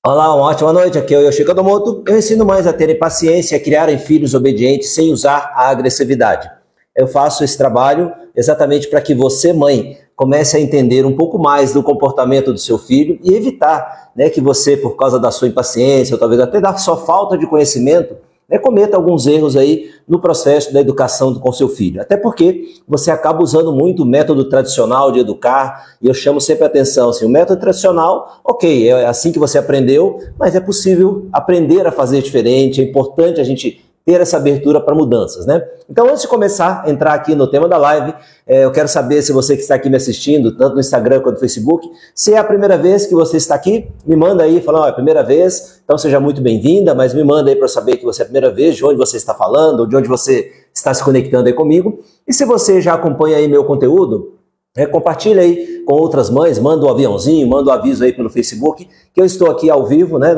Olá, uma ótima noite. Aqui é o Yoshiko Kadomoto. Eu ensino mães a terem paciência e a criarem filhos obedientes sem usar a agressividade. Eu faço esse trabalho exatamente para que você, mãe, comece a entender um pouco mais do comportamento do seu filho e evitar, né, que você, por causa da sua impaciência, ou talvez até da sua falta de conhecimento, né, cometa alguns erros aí no processo da educação com seu filho. Até porque você acaba usando muito o método tradicional de educar, e eu chamo sempre a atenção, assim, o método tradicional, ok, é assim que você aprendeu, mas é possível aprender a fazer diferente, é importante a gente ter essa abertura para mudanças, né? Então, antes de começar a entrar aqui no tema da live, eu quero saber se você que está aqui me assistindo, tanto no Instagram quanto no Facebook, se é a primeira vez que você está aqui, me manda aí, fala, é a primeira vez, então seja muito bem-vinda, mas me manda aí para eu saber que você é a primeira vez, de onde você está falando, de onde você está se conectando aí comigo. E se você já acompanha aí meu conteúdo, compartilha aí com outras mães, manda um aviãozinho, manda um aviso aí pelo Facebook, que eu estou aqui ao vivo, né,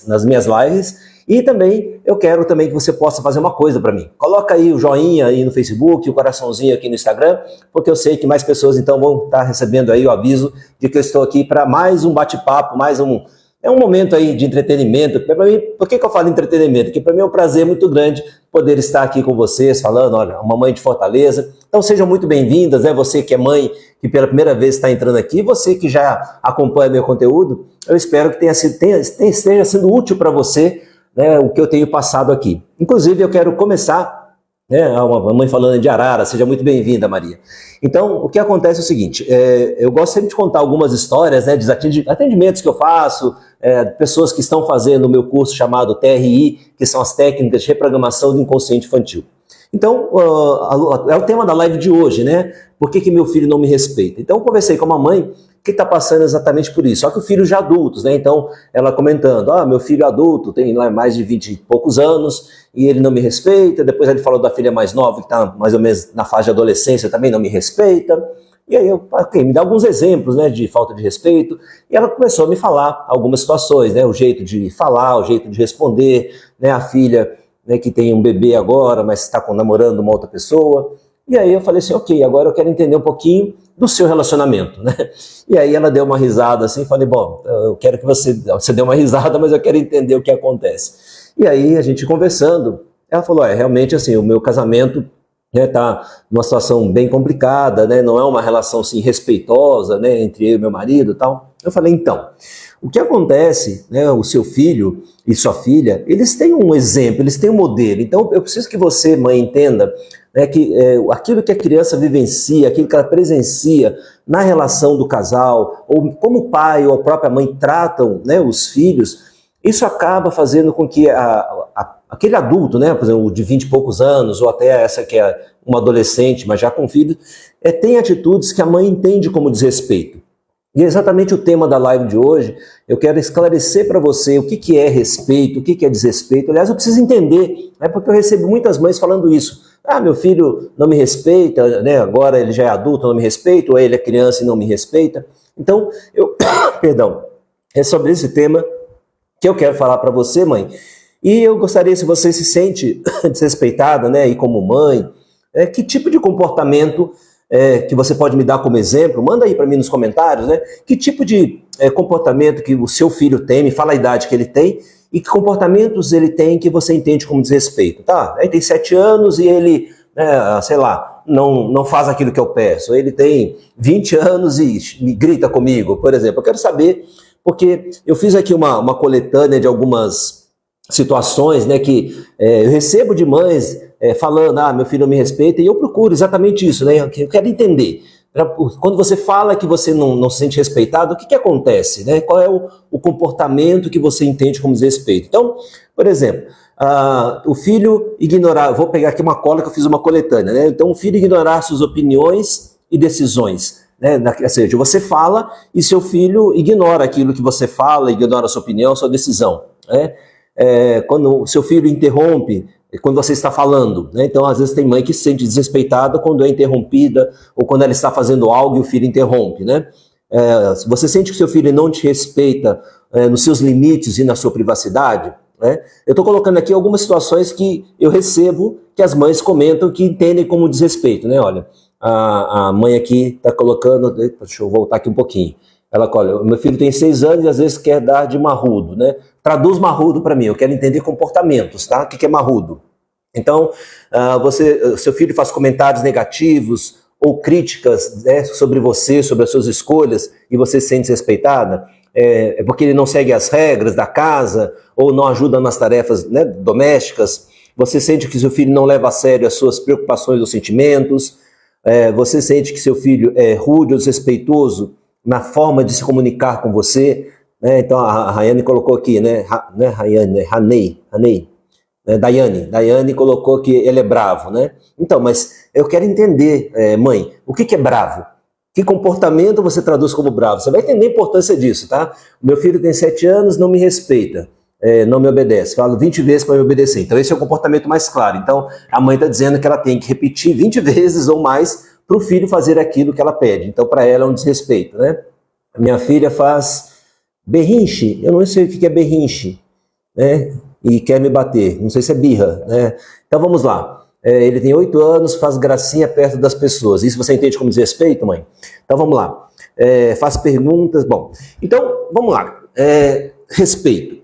nas minhas lives. E também, eu quero também que você possa fazer uma coisa para mim. Coloca aí o joinha aí no Facebook, o coraçãozinho aqui no Instagram, porque eu sei que mais pessoas então vão estar recebendo aí o aviso de que eu estou aqui para mais um bate-papo, é um momento aí de entretenimento. Para mim, por que eu falo entretenimento? Porque para mim é um prazer muito grande poder estar aqui com vocês, falando, olha, uma mãe de Fortaleza. Então sejam muito bem-vindas, né? Você que é mãe, que pela primeira vez está entrando aqui, você que já acompanha meu conteúdo, eu espero que esteja sendo útil para você, né, o que eu tenho passado aqui. Inclusive, eu quero começar, né, uma mãe falando de Arara, seja muito bem-vinda, Maria. Então, o que acontece é o seguinte, eu gosto sempre de contar algumas histórias, né, de atendimentos que eu faço, pessoas que estão fazendo o meu curso chamado TRI, que são as técnicas de reprogramação do inconsciente infantil. Então, é o tema da live de hoje, né? Por que meu filho não me respeita? Então, eu conversei com uma mãe que está passando exatamente por isso. Só que o filho já adultos, né? Então, ela comentando, meu filho adulto tem mais de 20 e poucos anos e ele não me respeita. Depois ele falou da filha mais nova, que está mais ou menos na fase de adolescência, também não me respeita. E aí me dá alguns exemplos, né, de falta de respeito. E ela começou a me falar algumas situações, né? O jeito de falar, o jeito de responder, né? A filha, né, que tem um bebê agora, mas está namorando uma outra pessoa. E aí eu falei assim, ok, agora eu quero entender um pouquinho do seu relacionamento, né? E aí ela deu uma risada assim, falei, bom, eu quero que você dê uma risada, mas eu quero entender o que acontece. E aí a gente conversando, ela falou, realmente assim, o meu casamento, né, tá numa situação bem complicada, né? Não é uma relação assim respeitosa, né, entre eu e meu marido e tal. Eu falei, então, o que acontece, né, o seu filho e sua filha, eles têm um exemplo, eles têm um modelo. Então eu preciso que você, mãe, entenda, né, que aquilo que a criança vivencia, aquilo que ela presencia na relação do casal, ou como o pai ou a própria mãe tratam, né, os filhos, isso acaba fazendo com que aquele adulto, né, por exemplo, de 20 e poucos anos, ou até essa que é uma adolescente, mas já com filho, tem atitudes que a mãe entende como desrespeito. E é exatamente o tema da live de hoje. Eu quero esclarecer para você o que é respeito, o que é desrespeito. Aliás, eu preciso entender, né, porque eu recebo muitas mães falando isso. Meu filho não me respeita, né, agora ele já é adulto, não me respeita, ou ele é criança e não me respeita. Então, perdão, é sobre esse tema que eu quero falar para você, mãe. E eu gostaria, se você se sente desrespeitada, né, e como mãe, que tipo de comportamento que você pode me dar como exemplo, manda aí para mim nos comentários, né? Que tipo de comportamento que o seu filho tem, me fala a idade que ele tem, e que comportamentos ele tem que você entende como desrespeito, tá? Ele tem 7 anos e ele, sei lá, não faz aquilo que eu peço. Ele tem 20 anos e me grita comigo, por exemplo. Eu quero saber, porque eu fiz aqui uma coletânea de algumas situações, né, que eu recebo de mães falando, meu filho não me respeita, e eu procuro exatamente isso, né, eu quero entender. Quando você fala que você não se sente respeitado, o que acontece, né? Qual é o comportamento que você entende como desrespeito? Então, por exemplo, o filho ignorar, vou pegar aqui uma cola que eu fiz uma coletânea, né? Então, o filho ignorar suas opiniões e decisões, né? Ou seja, você fala e seu filho ignora aquilo que você fala, ignora a sua opinião, a sua decisão, né? Quando o seu filho interrompe, quando você está falando, né? Então às vezes tem mãe que se sente desrespeitada quando é interrompida, ou quando ela está fazendo algo e o filho interrompe, né? Você sente que seu filho não te respeita nos seus limites e na sua privacidade, né? Eu estou colocando aqui algumas situações que eu recebo, que as mães comentam que entendem como desrespeito, né? Olha, a mãe aqui está colocando, deixa eu voltar aqui um pouquinho, Ela, olha, meu filho tem 6 anos e às vezes quer dar de marrudo, né? Traduz marrudo para mim, eu quero entender comportamentos, tá? O que é marrudo? Então, seu filho faz comentários negativos ou críticas, né, sobre você, sobre as suas escolhas, e você se sente desrespeitada, é porque ele não segue as regras da casa, ou não ajuda nas tarefas, né, domésticas. Você sente que seu filho não leva a sério as suas preocupações ou sentimentos. Você sente que seu filho é rude ou desrespeitoso na forma de se comunicar com você, né? Então a Rayane colocou aqui, né? Daiane colocou que ele é bravo, né? Então, mas eu quero entender, mãe, o que é bravo? Que comportamento você traduz como bravo? Você vai entender a importância disso, tá? Meu filho tem 7 anos, não me respeita, não me obedece. Falo 20 vezes para me obedecer. Então esse é o comportamento mais claro. Então a mãe está dizendo que ela tem que repetir 20 vezes ou mais para o filho fazer aquilo que ela pede. Então para ela é um desrespeito, né? Minha filha faz berrinche, eu não sei o que é berrinche, né? E quer me bater, não sei se é birra, né? Então vamos lá. Ele tem 8 anos, faz gracinha perto das pessoas. Isso você entende como desrespeito, mãe? Então vamos lá. Faz perguntas. Bom, então vamos lá. Respeito.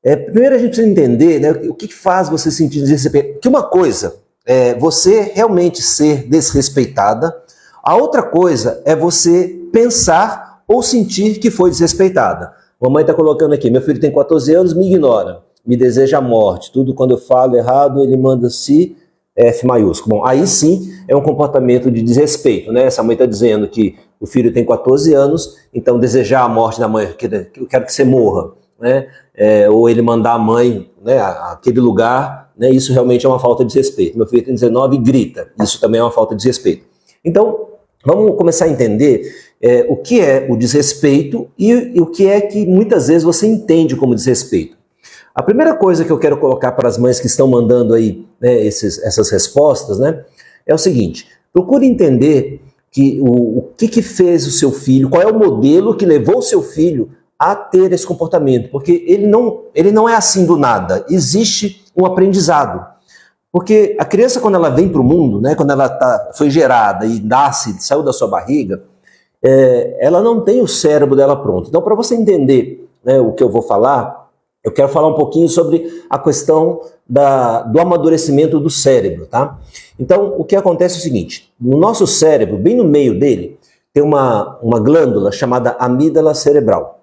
Primeiro a gente precisa entender, né, o que faz você sentir desrespeito. Porque uma coisa é você realmente ser desrespeitada, a outra coisa é você pensar ou sentir que foi desrespeitada. A mamãe está colocando aqui, meu filho tem 14 anos, me ignora, me deseja a morte, tudo quando eu falo errado ele manda se F maiúsculo. Bom, aí sim é um comportamento de desrespeito, né? Essa mãe está dizendo que o filho tem 14 anos, então desejar a morte da mãe, eu quero que você morra, né? Ou ele mandar a mãe, né, àquele lugar, né? Isso realmente é uma falta de respeito. Meu filho tem 19 e grita, isso também é uma falta de respeito. Então, vamos começar a entender o que é o desrespeito e o que é que muitas vezes você entende como desrespeito. A primeira coisa que eu quero colocar para as mães que estão mandando aí, né, essas respostas, né, é o seguinte: procure entender que o que fez o seu filho, qual é o modelo que levou o seu filho a ter esse comportamento, porque ele não é assim do nada, existe um aprendizado. Porque a criança, quando ela vem para o mundo, né, quando ela foi gerada e nasce, saiu da sua barriga, ela não tem o cérebro dela pronto. Então, para você entender, né, o que eu vou falar, eu quero falar um pouquinho sobre a questão do amadurecimento do cérebro, tá? Então, o que acontece é o seguinte: no nosso cérebro, bem no meio dele, tem uma glândula chamada amígdala cerebral.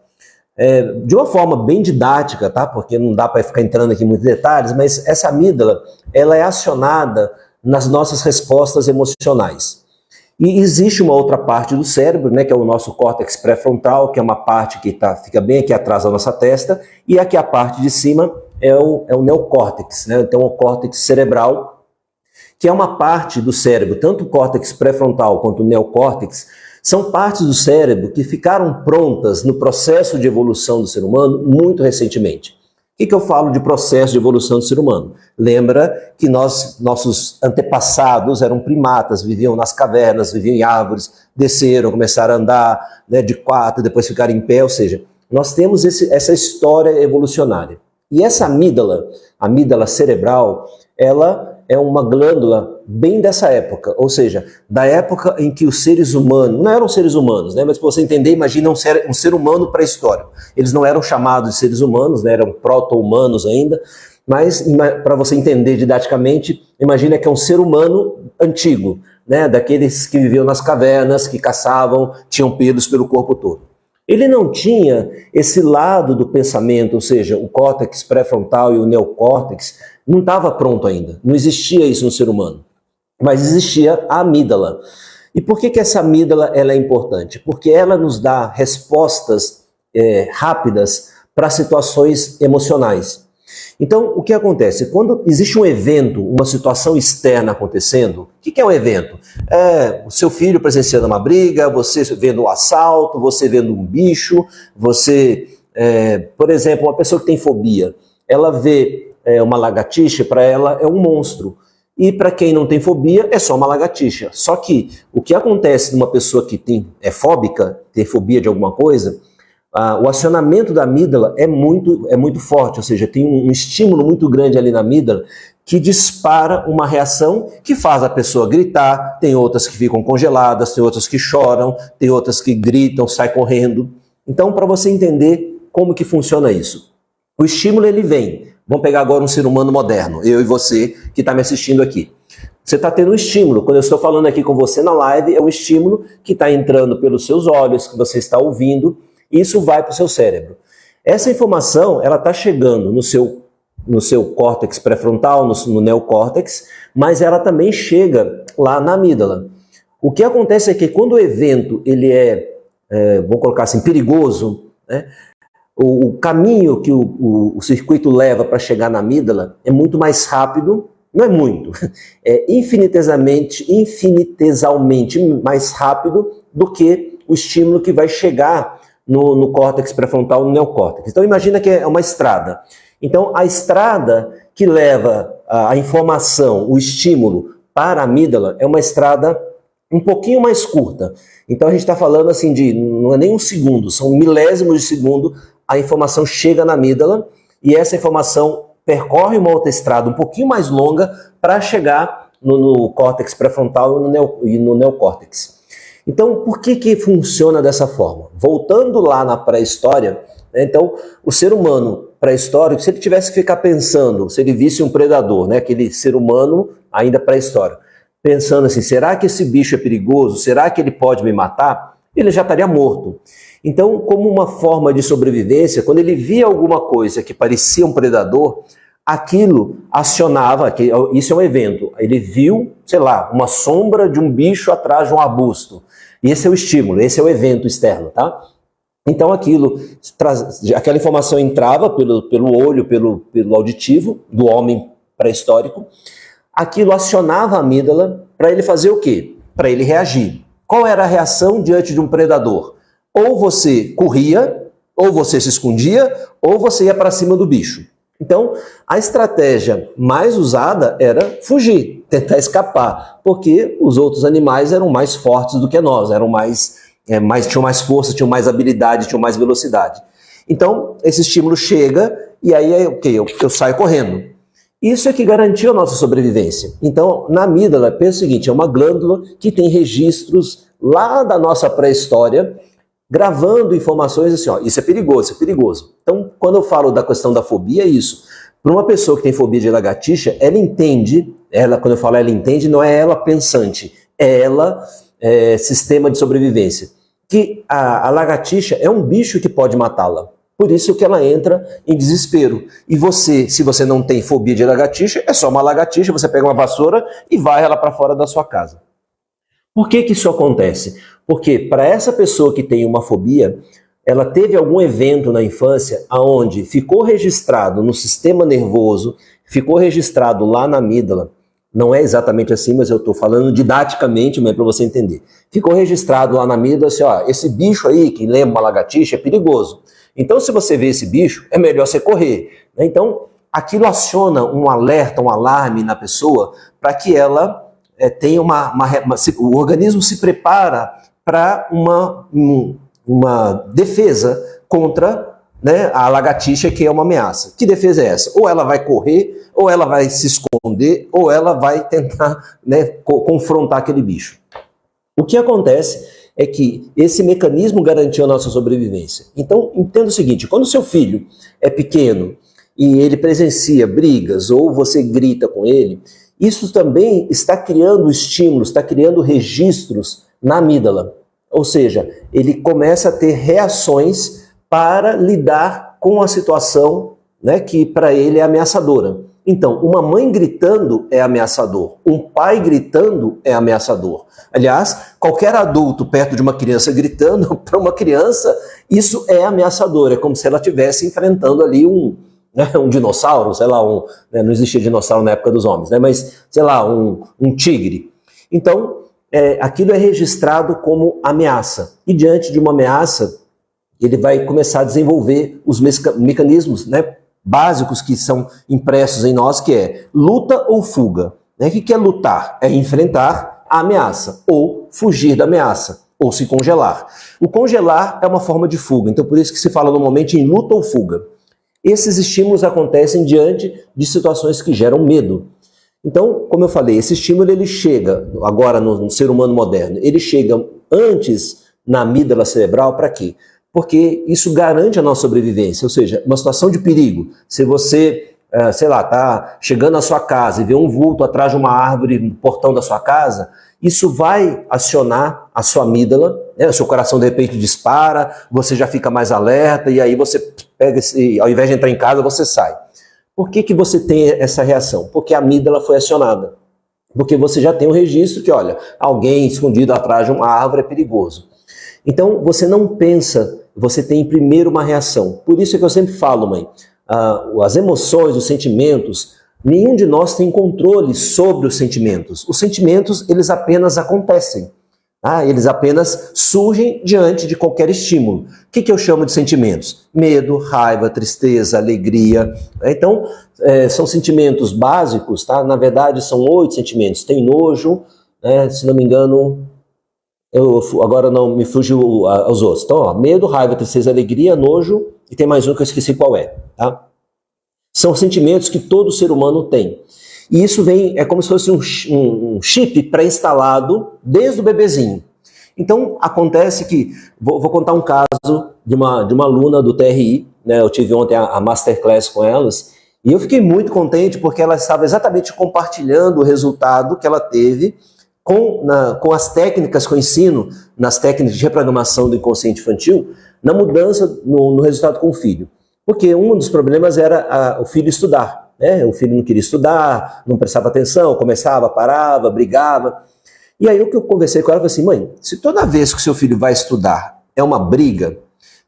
De uma forma bem didática, tá? Porque não dá para ficar entrando aqui em muitos detalhes, mas essa amígdala, ela é acionada nas nossas respostas emocionais. E existe uma outra parte do cérebro, né, que é o nosso córtex pré-frontal, que é uma parte que fica bem aqui atrás da nossa testa, e aqui a parte de cima é o neocórtex, né? Então o córtex cerebral, que é uma parte do cérebro, tanto o córtex pré-frontal quanto o neocórtex, são partes do cérebro que ficaram prontas no processo de evolução do ser humano muito recentemente. O que eu falo de processo de evolução do ser humano? Lembra que nossos antepassados eram primatas, viviam nas cavernas, viviam em árvores, desceram, começaram a andar, né, de 4, depois ficaram em pé, ou seja, nós temos essa história evolucionária. E essa amígdala cerebral, ela é uma glândula bem dessa época, ou seja, da época em que os seres humanos, não eram seres humanos, né, mas para você entender, imagina um ser humano pré-histórico. Eles não eram chamados de seres humanos, né, eram proto-humanos ainda, mas para você entender didaticamente, imagina que é um ser humano antigo, né, daqueles que viviam nas cavernas, que caçavam, tinham pelos pelo corpo todo. Ele não tinha esse lado do pensamento, ou seja, o córtex pré-frontal e o neocórtex não estava pronto ainda, não existia isso no ser humano, mas existia a amígdala. E por que essa amígdala ela é importante? Porque ela nos dá respostas rápidas para situações emocionais. Então, o que acontece? Quando existe um evento, uma situação externa acontecendo, o que é um evento? O seu filho presenciando uma briga, você vendo um assalto, você vendo um bicho, você, por exemplo, uma pessoa que tem fobia, ela vê uma lagartixa, para ela é um monstro. E para quem não tem fobia, é só uma lagartixa. Só que o que acontece numa pessoa que é fóbica, tem fobia de alguma coisa, o acionamento da amígdala é muito forte, ou seja, tem um estímulo muito grande ali na amígdala que dispara uma reação que faz a pessoa gritar, tem outras que ficam congeladas, tem outras que choram, tem outras que gritam, saem correndo. Então, para você entender como que funciona isso. O estímulo, ele vem. Vamos pegar agora um ser humano moderno, eu e você que está me assistindo aqui. Você está tendo um estímulo. Quando eu estou falando aqui com você na live, é um estímulo que está entrando pelos seus olhos, que você está ouvindo, e isso vai para o seu cérebro. Essa informação, ela está chegando no seu córtex pré-frontal, no neocórtex, mas ela também chega lá na amígdala. O que acontece é que quando o evento ele vamos colocar assim, perigoso, né? O caminho que o circuito leva para chegar na amígdala é muito mais rápido, não é muito, é infinitesimamente mais rápido do que o estímulo que vai chegar no córtex pré-frontal, no neocórtex. Então imagina que é uma estrada. Então a estrada que leva a informação, o estímulo para a amígdala é uma estrada um pouquinho mais curta. Então a gente está falando assim não é nem um segundo, são milésimos de segundo, a informação chega na amígdala e essa informação percorre uma outra estrada um pouquinho mais longa para chegar no córtex pré-frontal e no neocórtex. Então, por que funciona dessa forma? Voltando lá na pré-história, né, então, o ser humano pré-histórico, se ele tivesse que ficar pensando, se ele visse um predador, né, aquele ser humano ainda pré-histórico, pensando assim, será que esse bicho é perigoso? Será que ele pode me matar? Ele já estaria morto. Então, como uma forma de sobrevivência, quando ele via alguma coisa que parecia um predador, aquilo acionava, isso é um evento, ele viu, sei lá, uma sombra de um bicho atrás de um arbusto. Esse é o estímulo, esse é o evento externo, tá? Então aquela informação entrava pelo olho, pelo auditivo do homem pré-histórico, aquilo acionava a amígdala para ele fazer o quê? Para ele reagir. Qual era a reação diante de um predador? Ou você corria, ou você se escondia, ou você ia para cima do bicho. Então, a estratégia mais usada era fugir, tentar escapar, porque os outros animais eram mais fortes do que nós, tinham mais força, tinham mais habilidade, tinham mais velocidade. Então, esse estímulo chega e aí eu saio correndo. Isso é que garantiu a nossa sobrevivência. Então, na amígdala, pensa o seguinte, é uma glândula que tem registros lá da nossa pré-história, gravando informações assim, ó, isso é perigoso, isso é perigoso. Então, quando eu falo da questão da fobia, é isso. Para uma pessoa que tem fobia de lagartixa, ela entende, quando eu falo ela entende, não é ela pensante, é ela sistema de sobrevivência. Que a lagartixa é um bicho que pode matá-la. Por isso que ela entra em desespero. E você, se você não tem fobia de lagartixa, é só uma lagartixa, você pega uma vassoura e vai ela para fora da sua casa. Por que isso acontece? Porque para essa pessoa que tem uma fobia, ela teve algum evento na infância onde ficou registrado no sistema nervoso, ficou registrado lá na amígdala, não é exatamente assim, mas eu estou falando didaticamente, mas é para você entender. Ficou registrado lá na amígdala assim, ó, esse bicho aí, que lembra uma lagartixa, é perigoso. Então, se você vê esse bicho, é melhor você correr. Então, aquilo aciona um alerta, um alarme na pessoa, para que ela tenha o organismo se prepara para uma defesa contra, né, a lagartixa, que é uma ameaça. Que defesa é essa? Ou ela vai correr, ou ela vai se esconder, ou ela vai tentar, né, confrontar aquele bicho. O que acontece é que esse mecanismo garantiu a nossa sobrevivência. Então, entenda o seguinte, quando o seu filho é pequeno e ele presencia brigas, ou você grita com ele, isso também está criando estímulos, está criando registros na amígdala. Ou seja, ele começa a ter reações para lidar com a situação, né, que para ele é ameaçadora. Então, uma mãe gritando é ameaçador, um pai gritando é ameaçador. Aliás, qualquer adulto perto de uma criança gritando, para uma criança, isso é ameaçador. É como se ela estivesse enfrentando ali um dinossauro, sei lá, não existia dinossauro na época dos homens, né, mas, sei lá, um tigre. Então, aquilo é registrado como ameaça. E diante de uma ameaça, ele vai começar a desenvolver os mecanismos, né, básicos que são impressos em nós, que é luta ou fuga. O que é lutar? É enfrentar a ameaça, ou fugir da ameaça, ou se congelar. O congelar é uma forma de fuga, então por isso que se fala normalmente em luta ou fuga. Esses estímulos acontecem diante de situações que geram medo. Então, como eu falei, esse estímulo ele chega, agora no ser humano moderno, ele chega antes na amígdala cerebral para quê? porque isso garante a nossa sobrevivência, ou seja, uma situação de perigo. Se você, sei lá, está chegando à sua casa e vê um vulto atrás de uma árvore no portão da sua casa, isso vai acionar a sua amígdala, né? O seu coração de repente dispara, você já fica mais alerta e aí você pega, ao invés de entrar em casa, você sai. Por que você tem essa reação? Porque a amígdala foi acionada. Porque você já tem um registro que, olha, alguém escondido atrás de uma árvore é perigoso. Então, você não pensa, você tem primeiro uma reação. Por isso é que eu sempre falo, mãe, as emoções, os sentimentos, nenhum de nós tem controle sobre os sentimentos. Os sentimentos, eles apenas acontecem. Eles apenas surgem diante de qualquer estímulo. O que eu chamo de sentimentos? Medo, raiva, tristeza, alegria. Então, são sentimentos básicos, tá? Na verdade, são 8 sentimentos. Tem nojo, se não me engano, agora não me fugiu os outros. Então, medo, raiva, tristeza, alegria, nojo, e tem mais um que eu esqueci qual é, tá? São sentimentos que todo ser humano tem. E isso é como se fosse um chip pré-instalado desde o bebezinho. Então, acontece que, vou contar um caso de uma aluna do TRI, né? Eu tive ontem a masterclass com elas, e eu fiquei muito contente porque ela estava exatamente compartilhando o resultado que ela teve com as técnicas que eu ensino, nas técnicas de reprogramação do inconsciente infantil, na mudança no resultado com o filho. Porque um dos problemas era o filho estudar. O filho não queria estudar, não prestava atenção, começava, parava, brigava. E aí o que eu conversei com ela, eu falei assim, mãe, se toda vez que o seu filho vai estudar é uma briga,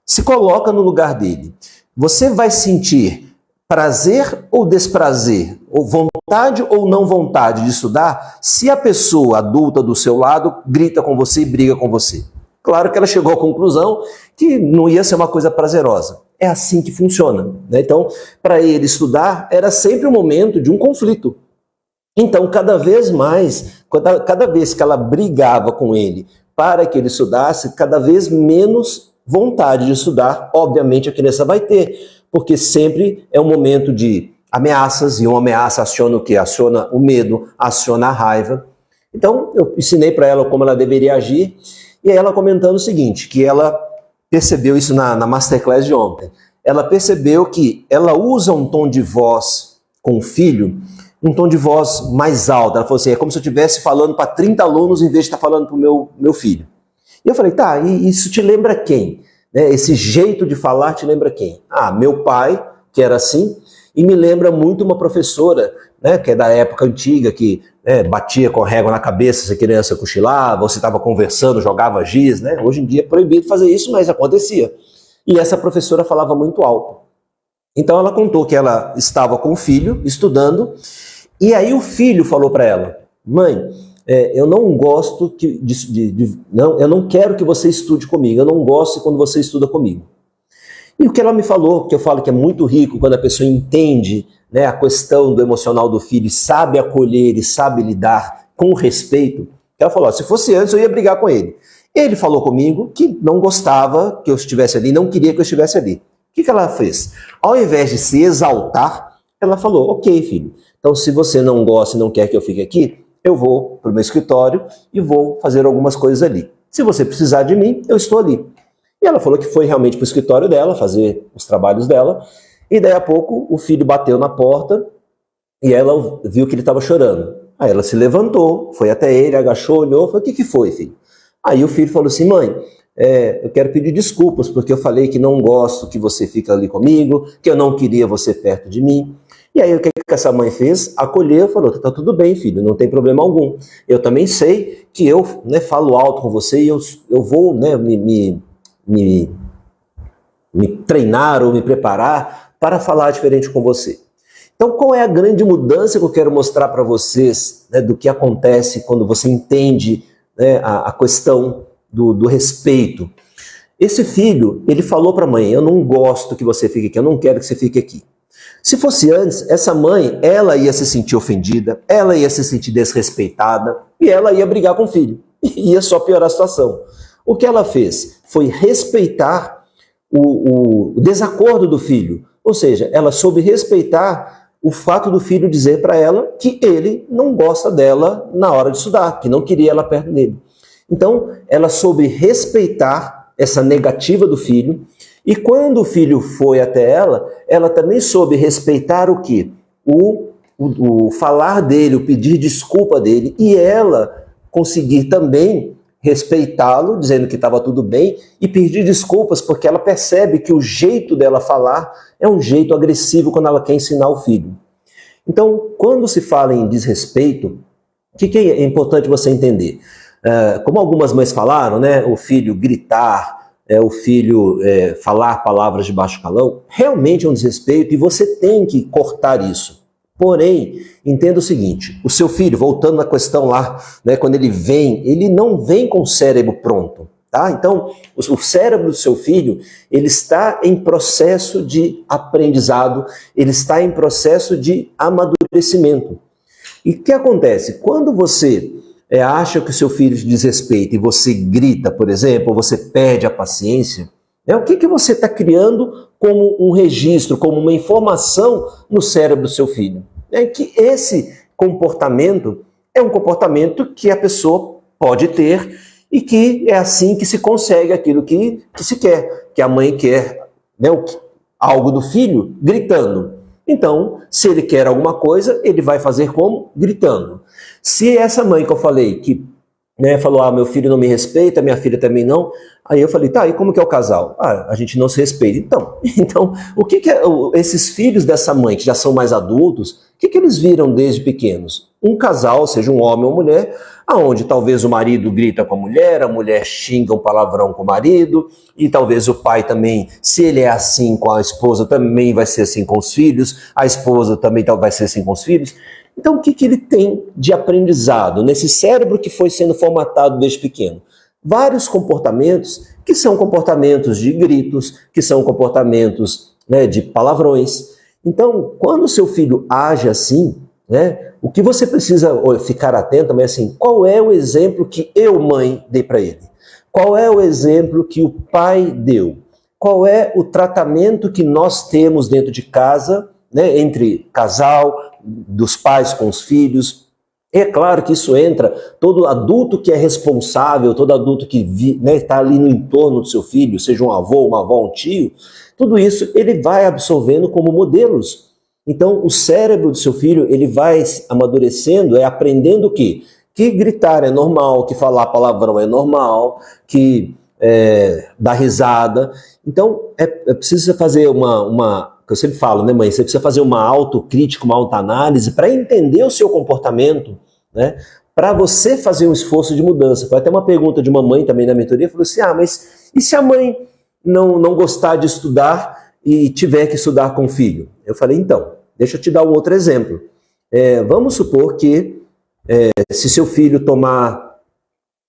se coloca no lugar dele. Você vai sentir prazer ou desprazer, ou vontade ou não vontade de estudar, se a pessoa adulta do seu lado grita com você e briga com você? Claro que ela chegou à conclusão que não ia ser uma coisa prazerosa. É assim que funciona, né? Então, para ele estudar, era sempre um momento de um conflito. Então, cada vez mais, cada vez que ela brigava com ele para que ele estudasse, cada vez menos vontade de estudar, obviamente, a criança vai ter, porque sempre é um momento de ameaças, e uma ameaça aciona o quê? Aciona o medo, aciona a raiva. Então, eu ensinei para ela como ela deveria agir, e aí ela comentando o seguinte, que ela percebeu isso na masterclass de ontem. Ela percebeu que ela usa um tom de voz com o filho, um tom de voz mais alto. Ela falou assim, é como se eu estivesse falando para 30 alunos em vez de estar falando para o meu filho. E eu falei, tá, e isso te lembra quem? Esse jeito de falar te lembra quem? Meu pai, que era assim, e me lembra muito uma professora, que é da época antiga, que batia com a régua na cabeça se a criança cochilava, ou se estava conversando, jogava giz, né? Hoje em dia é proibido fazer isso, mas acontecia. E essa professora falava muito alto. Então ela contou que ela estava com o filho, estudando, e aí o filho falou para ela, mãe, eu não gosto eu não quero que você estude comigo, eu não gosto quando você estuda comigo. E o que ela me falou, que eu falo que é muito rico quando a pessoa entende, a questão do emocional do filho, sabe acolher e sabe lidar com respeito, ela falou, se fosse antes eu ia brigar com ele. Ele falou comigo que não gostava que eu estivesse ali, não queria que eu estivesse ali. O que ela fez? Ao invés de se exaltar, ela falou, ok, filho, então se você não gosta e não quer que eu fique aqui, eu vou para o meu escritório e vou fazer algumas coisas ali. Se você precisar de mim, eu estou ali. E ela falou que foi realmente para o escritório dela, fazer os trabalhos dela, e daí a pouco o filho bateu na porta e ela viu que ele estava chorando. Aí ela se levantou, foi até ele, agachou, olhou, falou, o que foi, filho? Aí o filho falou assim, mãe, eu quero pedir desculpas, porque eu falei que não gosto que você fique ali comigo, que eu não queria você perto de mim. E aí o que essa mãe fez? Acolheu, falou, tá tudo bem, filho, não tem problema algum. Eu também sei que eu falo alto com você e eu vou me treinar ou me preparar para falar diferente com você. Então, qual é a grande mudança que eu quero mostrar para vocês, do que acontece quando você entende a questão do respeito? Esse filho, ele falou para a mãe, eu não gosto que você fique aqui, eu não quero que você fique aqui. Se fosse antes, essa mãe, ela ia se sentir ofendida, ela ia se sentir desrespeitada e ela ia brigar com o filho. Ia só piorar a situação. O que ela fez foi respeitar o desacordo do filho. Ou seja, ela soube respeitar o fato do filho dizer para ela que ele não gosta dela na hora de estudar, que não queria ela perto dele. Então, ela soube respeitar essa negativa do filho, e quando o filho foi até ela também soube respeitar o quê? O falar dele, o pedir desculpa dele, e ela conseguir também respeitá-lo, dizendo que estava tudo bem, e pedir desculpas, porque ela percebe que o jeito dela falar é um jeito agressivo quando ela quer ensinar o filho. Então, quando se fala em desrespeito, o que é importante você entender? Como algumas mães falaram, né, o filho gritar, o filho falar palavras de baixo calão, realmente é um desrespeito e você tem que cortar isso. Porém, entenda o seguinte, o seu filho, voltando na questão lá, né, quando ele não vem com o cérebro pronto, tá? Então, o cérebro do seu filho, ele está em processo de aprendizado, ele está em processo de amadurecimento. E o que acontece? Quando você acha que o seu filho te desrespeita e você grita, por exemplo, ou você perde a paciência, o que você está criando como um registro, como uma informação no cérebro do seu filho? É que esse comportamento é um comportamento que a pessoa pode ter e que é assim que se consegue aquilo que se quer, que a mãe quer, né, algo do filho gritando. Então, se ele quer alguma coisa, ele vai fazer como? Gritando. Se essa mãe que eu falei, que falou, meu filho não me respeita, minha filha também não, aí eu falei, tá, e como que é o casal? A gente não se respeita. Então o que esses filhos dessa mãe, que já são mais adultos, o que eles viram desde pequenos? Um casal, seja um homem ou mulher, aonde talvez o marido grita com a mulher xinga um palavrão com o marido, e talvez o pai também, se ele é assim com a esposa, também vai ser assim com os filhos, a esposa também vai ser assim com os filhos. Então, o que ele tem de aprendizado nesse cérebro que foi sendo formatado desde pequeno? Vários comportamentos que são comportamentos de gritos, que são comportamentos, de palavrões. Então, quando o seu filho age assim, o que você precisa ficar atento é assim, qual é o exemplo que eu, mãe, dei para ele? Qual é o exemplo que o pai deu? Qual é o tratamento que nós temos dentro de casa, entre casal, dos pais com os filhos? É claro que isso entra, todo adulto que é responsável, todo adulto que está ali no entorno do seu filho, seja um avô, uma avó, um tio, tudo isso ele vai absorvendo como modelos. Então o cérebro do seu filho, ele vai amadurecendo, aprendendo o quê? Que gritar é normal, que falar palavrão é normal, que dar risada. Então é preciso fazer que eu sempre falo, mãe? Você precisa fazer uma autocrítica, uma autoanálise para entender o seu comportamento, para você fazer um esforço de mudança. Foi até uma pergunta de uma mãe também na mentoria, falou assim, mas e se a mãe não gostar de estudar e tiver que estudar com o filho? Eu falei, então, deixa eu te dar um outro exemplo. Vamos supor que se seu filho tomar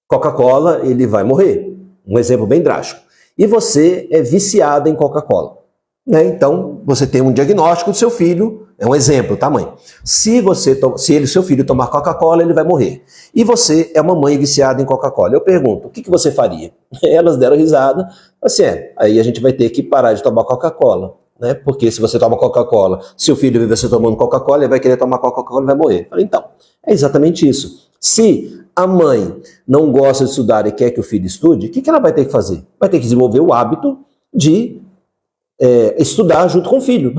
Coca-Cola, ele vai morrer. Um exemplo bem drástico. E você é viciado em Coca-Cola. Então, você tem um diagnóstico do seu filho, é um exemplo, tá, mãe? Se seu filho tomar Coca-Cola, ele vai morrer. E você é uma mãe viciada em Coca-Cola. Eu pergunto, o que você faria? Elas deram risada, assim, aí a gente vai ter que parar de tomar Coca-Cola, Porque se você toma Coca-Cola, se o filho vê você tomando Coca-Cola, ele vai querer tomar Coca-Cola e vai morrer. Eu falei, então, é exatamente isso. Se a mãe não gosta de estudar e quer que o filho estude, o que ela vai ter que fazer? Vai ter que desenvolver o hábito de estudar junto com o filho.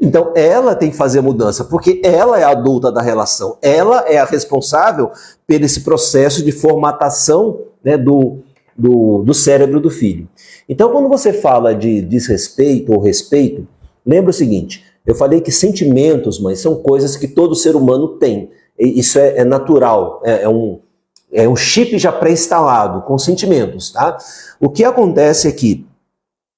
Então ela tem que fazer a mudança, porque ela é a adulta da relação, ela é a responsável por esse processo de formatação do cérebro do filho. Então quando você fala de desrespeito ou respeito, lembra o seguinte, eu falei que sentimentos, mãe, são coisas que todo ser humano tem, isso é natural, é um chip já pré-instalado com sentimentos, tá? O que acontece é que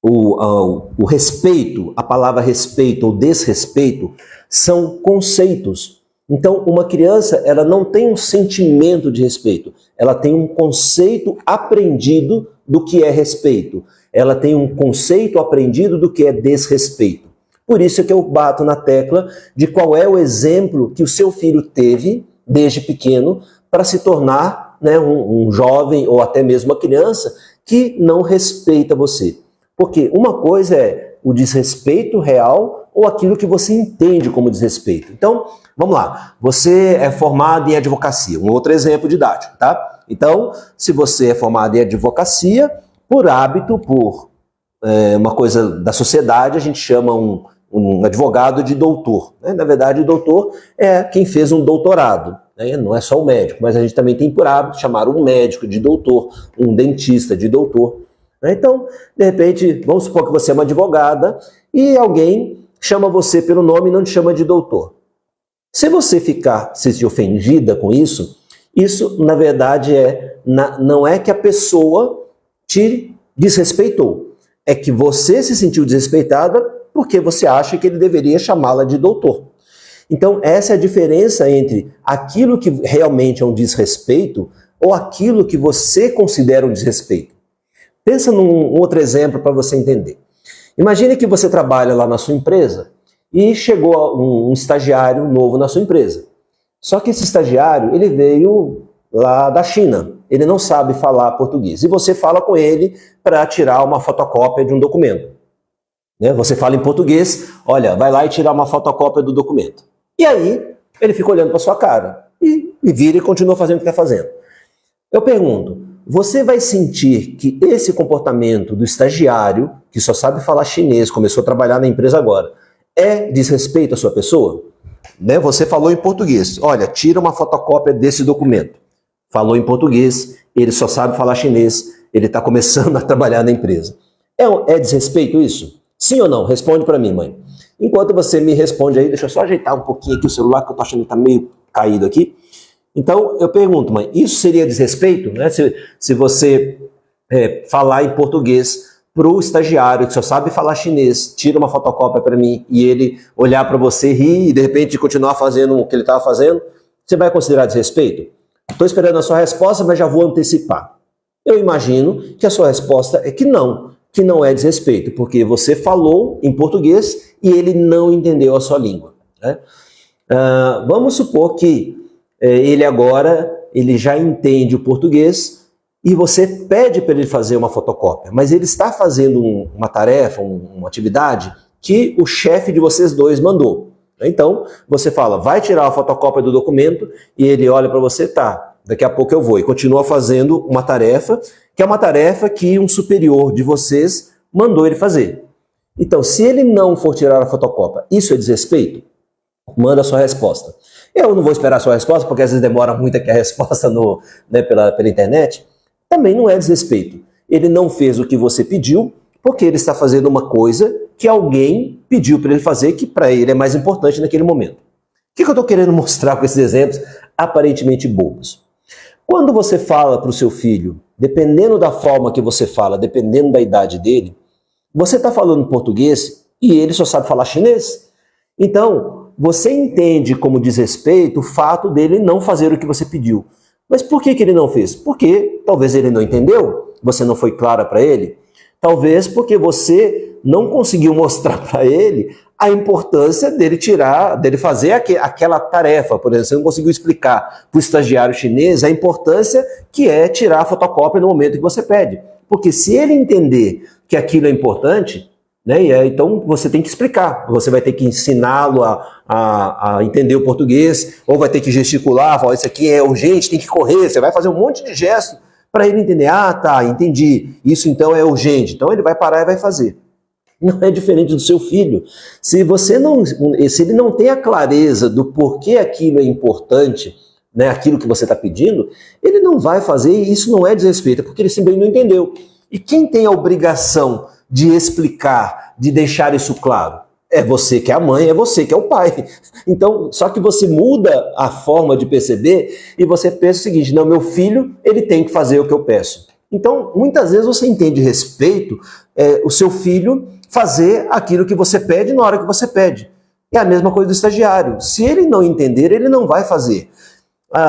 o respeito, a palavra respeito ou desrespeito, são conceitos. Então, uma criança, ela não tem um sentimento de respeito, ela tem um conceito aprendido do que é respeito, ela tem um conceito aprendido do que é desrespeito. Por isso é que eu bato na tecla de qual é o exemplo que o seu filho teve desde pequeno para se tornar um jovem ou até mesmo uma criança que não respeita você. Porque uma coisa é o desrespeito real ou aquilo que você entende como desrespeito. Então, vamos lá. Você é formado em advocacia. Um outro exemplo didático, tá? Então, se você é formado em advocacia, Por hábito, por uma coisa da sociedade, a gente chama um advogado de doutor. Né? Na verdade, o doutor é quem fez um doutorado. Né? Não é só o médico, mas a gente também tem por hábito chamar um médico de doutor, um dentista de doutor. Né? Então, de repente, vamos supor que você é uma advogada e alguém chama você pelo nome e não te chama de doutor. Se você ficar se sentir ofendida com isso, na verdade, não é que a pessoa te desrespeitou. É que você se sentiu desrespeitada porque você acha que ele deveria chamá-la de doutor. Então, essa é a diferença entre aquilo que realmente é um desrespeito ou aquilo que você considera um desrespeito. Pensa num outro exemplo para você entender. Imagine que você trabalha lá na sua empresa e chegou um estagiário novo na sua empresa. Só que esse estagiário, ele veio lá da China. Ele não sabe falar português. E você fala com ele para tirar uma fotocópia de um documento. Né? Você fala em português, olha, vai lá e tirar uma fotocópia do documento. E aí, ele fica olhando para sua cara. E vira e continua fazendo o que está fazendo. Eu pergunto, você vai sentir que esse comportamento do estagiário, que só sabe falar chinês, começou a trabalhar na empresa agora, é desrespeito à sua pessoa? Né? Você falou em português, olha, tira uma fotocópia desse documento. Falou em português, ele só sabe falar chinês, ele está começando a trabalhar na empresa. É desrespeito isso? Sim ou não? Responde para mim, mãe. Enquanto você me responde aí, deixa eu só ajeitar um pouquinho aqui o celular, que eu tô achando que está meio caído aqui. Então, eu pergunto, mãe, isso seria desrespeito? Né? Se você falar em português para o estagiário que só sabe falar chinês, tira uma fotocópia para mim e ele olhar para você, rir e de repente continuar fazendo o que ele estava fazendo, você vai considerar desrespeito? Estou esperando a sua resposta, mas já vou antecipar. Eu imagino que a sua resposta é que não é desrespeito, porque você falou em português e ele não entendeu a sua língua. Né? Vamos supor que ele já entende o português e você pede para ele fazer uma fotocópia, mas ele está fazendo uma tarefa, uma atividade que o chefe de vocês dois mandou. Então, você fala, vai tirar a fotocópia do documento e ele olha para você, tá, daqui a pouco eu vou. E continua fazendo uma tarefa, que é uma tarefa que um superior de vocês mandou ele fazer. Então, se ele não for tirar a fotocópia, isso é desrespeito? Manda a sua resposta. Eu não vou esperar a sua resposta, porque às vezes demora muito aqui a resposta pela internet. Também não é desrespeito. Ele não fez o que você pediu, porque ele está fazendo uma coisa que alguém pediu para ele fazer, que para ele é mais importante naquele momento. O que eu estou querendo mostrar com esses exemplos aparentemente bobos? Quando você fala para o seu filho, dependendo da forma que você fala, dependendo da idade dele, você está falando português e ele só sabe falar chinês. Então, você entende como desrespeito o fato dele não fazer o que você pediu. Mas por que ele não fez? Porque talvez ele não entendeu, você não foi clara para ele. Talvez porque você não conseguiu mostrar para ele a importância dele fazer aquela tarefa. Por exemplo, você não conseguiu explicar para o estagiário chinês a importância que é tirar a fotocópia no momento que você pede. Porque se ele entender que aquilo é importante, né, então você tem que explicar. Você vai ter que ensiná-lo a entender o português, ou vai ter que gesticular, falar, isso aqui é urgente, tem que correr. Você vai fazer um monte de gesto para ele entender. Ah, tá, entendi. Isso então é urgente. Então ele vai parar e vai fazer. Não é diferente do seu filho. Se ele não tem a clareza do porquê aquilo é importante, né, aquilo que você está pedindo, ele não vai fazer, e isso não é desrespeito, porque ele simplesmente não entendeu. E quem tem a obrigação de explicar, de deixar isso claro? É você que é a mãe, é você que é o pai. Então, só que você muda a forma de perceber e você pensa o seguinte, não, meu filho, ele tem que fazer o que eu peço. Então, muitas vezes você entende respeito, o seu filho fazer aquilo que você pede na hora que você pede. É a mesma coisa do estagiário. Se ele não entender, ele não vai fazer.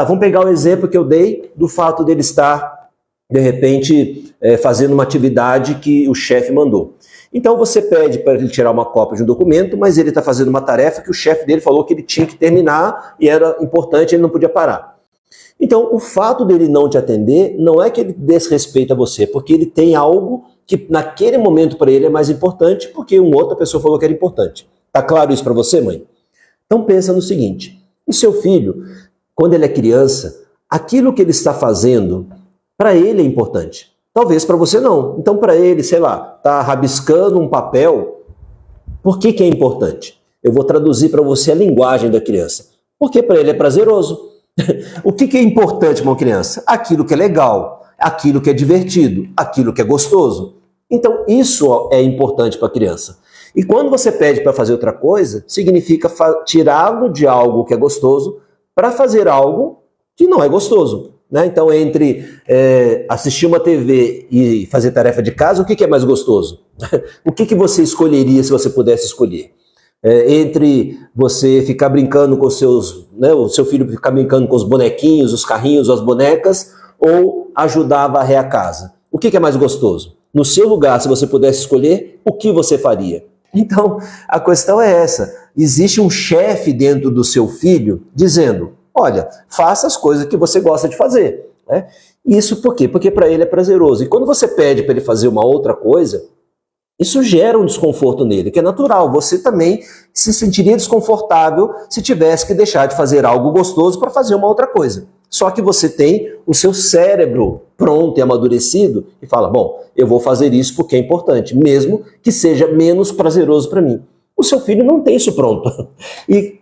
Vamos pegar o exemplo que eu dei do fato dele estar, de repente, fazendo uma atividade que o chefe mandou. Então você pede para ele tirar uma cópia de um documento, mas ele está fazendo uma tarefa que o chefe dele falou que ele tinha que terminar e era importante, ele não podia parar. Então o fato dele não te atender não é que ele desrespeita você, porque ele tem algo que naquele momento para ele é mais importante, porque uma outra pessoa falou que era importante. Tá claro isso para você, mãe? Então pensa no seguinte, o seu filho, quando ele é criança, aquilo que ele está fazendo, para ele é importante. Talvez para você não. Então, para ele, sei lá, tá rabiscando um papel. Por que é importante? Eu vou traduzir para você a linguagem da criança. Porque para ele é prazeroso. O que é importante para uma criança? Aquilo que é legal, aquilo que é divertido, aquilo que é gostoso. Então, isso é importante para a criança. E quando você pede para fazer outra coisa, significa tirá-lo de algo que é gostoso para fazer algo que não é gostoso. Né? Então, entre assistir uma TV e fazer tarefa de casa, o que é mais gostoso? O que você escolheria se você pudesse escolher? Entre você ficar brincando com seus, né, o seu filho ficar brincando com os bonequinhos, os carrinhos, as bonecas, ou ajudar a varrer a casa? O que é mais gostoso? No seu lugar, se você pudesse escolher, o que você faria? Então, a questão é essa. Existe um chefe dentro do seu filho dizendo, olha, faça as coisas que você gosta de fazer. Né? Isso por quê? Porque para ele é prazeroso. E quando você pede para ele fazer uma outra coisa, isso gera um desconforto nele, que é natural. Você também se sentiria desconfortável se tivesse que deixar de fazer algo gostoso para fazer uma outra coisa. Só que você tem o seu cérebro pronto e amadurecido e fala, bom, eu vou fazer isso porque é importante, mesmo que seja menos prazeroso para mim. O seu filho não tem isso pronto. E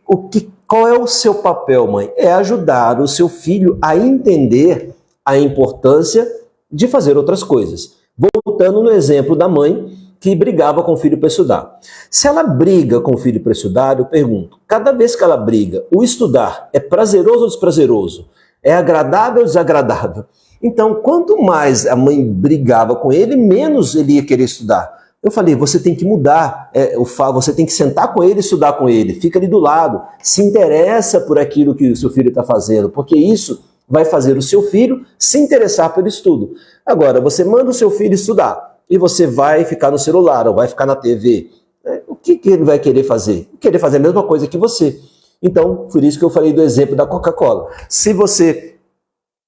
qual é o seu papel, mãe? É ajudar o seu filho a entender a importância de fazer outras coisas. Voltando no exemplo da mãe que brigava com o filho para estudar. Se ela briga com o filho para estudar, eu pergunto, cada vez que ela briga, o estudar é prazeroso ou desprazeroso? É agradável ou desagradável? Então, quanto mais a mãe brigava com ele, menos ele ia querer estudar. Eu falei, você tem que mudar, você tem que sentar com ele e estudar com ele, fica ali do lado, se interessa por aquilo que o seu filho está fazendo, porque isso vai fazer o seu filho se interessar pelo estudo. Agora, você manda o seu filho estudar, e você vai ficar no celular, ou vai ficar na TV. O que ele vai querer fazer? Querer fazer a mesma coisa que você. Então, por isso que eu falei do exemplo da Coca-Cola. Se você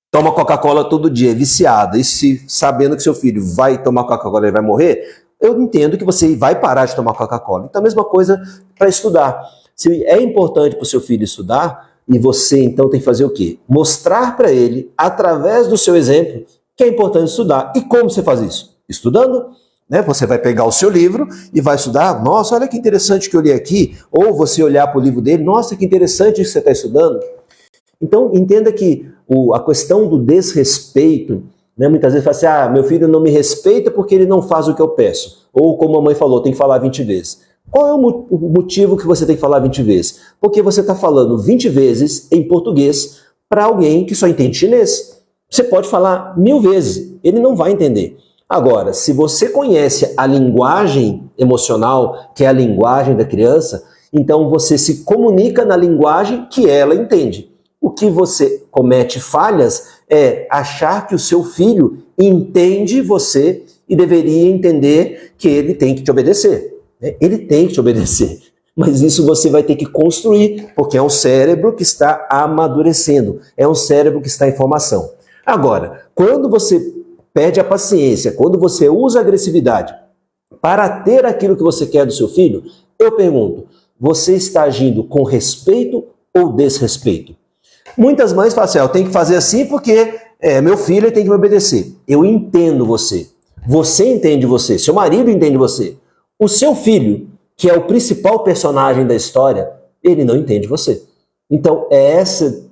toma Coca-Cola todo dia, viciada, e sabendo que seu filho vai tomar Coca-Cola e vai morrer, eu entendo que você vai parar de tomar Coca-Cola. Então, a mesma coisa para estudar. Se é importante para o seu filho estudar, e você então tem que fazer o quê? Mostrar para ele, através do seu exemplo, que é importante estudar. E como você faz isso? Estudando, né? Você vai pegar o seu livro e vai estudar. Nossa, olha que interessante que eu li aqui. Ou você olhar para o livro dele. Nossa, que interessante que você está estudando. Então, entenda que a questão do desrespeito, né? Muitas vezes fala assim, meu filho não me respeita porque ele não faz o que eu peço. Ou como a mãe falou, tem que falar 20 vezes. Qual é o motivo que você tem que falar 20 vezes? Porque você está falando 20 vezes em português para alguém que só entende chinês. Você pode falar 1000 vezes, ele não vai entender. Agora, se você conhece a linguagem emocional, que é a linguagem da criança, então você se comunica na linguagem que ela entende. O que você comete falhas é achar que o seu filho entende você e deveria entender que ele tem que te obedecer. Ele tem que te obedecer. Mas isso você vai ter que construir, porque é um cérebro que está amadurecendo, é um cérebro que está em formação. Agora, quando você perde a paciência, quando você usa a agressividade para ter aquilo que você quer do seu filho, eu pergunto, você está agindo com respeito ou desrespeito? Muitas mães falam assim, eu tenho que fazer assim porque meu filho tem que me obedecer. Eu entendo você. Você entende você. Seu marido entende você. O seu filho, que é o principal personagem da história, ele não entende você. Então, essa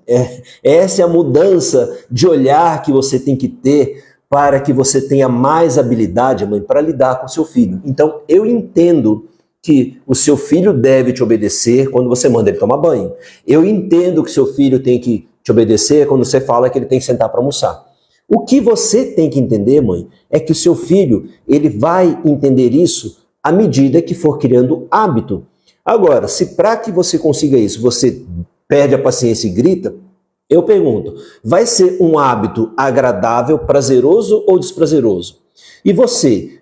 é a mudança de olhar que você tem que ter para que você tenha mais habilidade, mãe, para lidar com seu filho. Então, eu entendo que o seu filho deve te obedecer quando você manda ele tomar banho. Eu entendo que seu filho tem que te obedecer quando você fala que ele tem que sentar para almoçar. O que você tem que entender, mãe, é que o seu filho, ele vai entender isso à medida que for criando hábito. Agora, se para que você consiga isso, você perde a paciência e grita, eu pergunto, vai ser um hábito agradável, prazeroso ou desprazeroso? E você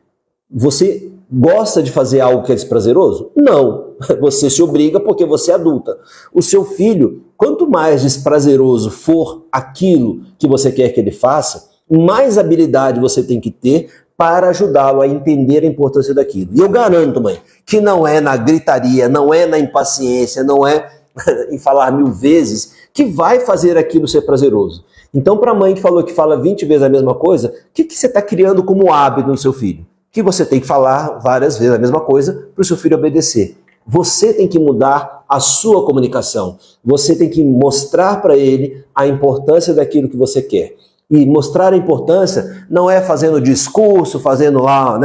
gosta de fazer algo que é desprazeroso? Não, você se obriga porque você é adulta. O seu filho, quanto mais desprazeroso for aquilo que você quer que ele faça, mais habilidade você tem que ter para ajudá-lo a entender a importância daquilo. E eu garanto, mãe, que não é na gritaria, não é na impaciência, não é em falar 1000 vezes que vai fazer aquilo ser prazeroso. Então, para a mãe que falou que fala 20 vezes a mesma coisa, o que você está criando como hábito no seu filho? Que você tem que falar várias vezes a mesma coisa para o seu filho obedecer. Você tem que mudar a sua comunicação. Você tem que mostrar para ele a importância daquilo que você quer. E mostrar a importância não é fazendo discurso, fazendo lá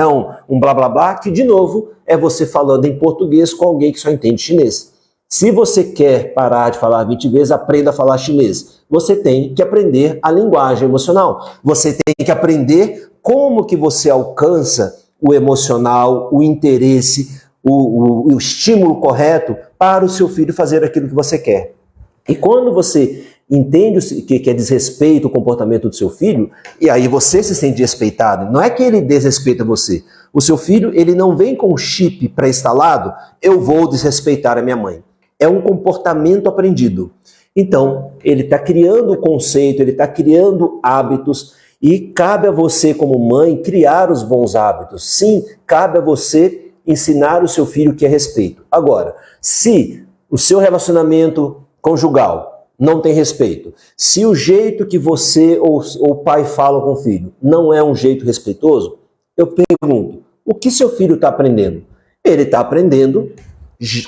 um blá blá blá, que de novo é você falando em português com alguém que só entende chinês. Se você quer parar de falar 20 vezes, aprenda a falar chinês. Você tem que aprender a linguagem emocional. Você tem que aprender como que você alcança o emocional, o interesse, o estímulo correto para o seu filho fazer aquilo que você quer. E quando você entende o que é desrespeito, o comportamento do seu filho, e aí você se sente desrespeitado. Não é que ele desrespeita você. O seu filho, ele não vem com um chip pré-instalado, eu vou desrespeitar a minha mãe. É um comportamento aprendido. Então, ele está criando o conceito, ele está criando hábitos, e cabe a você, como mãe, criar os bons hábitos. Sim, cabe a você ensinar o seu filho o que é respeito. Agora, se o seu relacionamento conjugal não tem respeito, se o jeito que você ou o pai fala com o filho não é um jeito respeitoso, eu pergunto, o que seu filho está aprendendo? Ele está aprendendo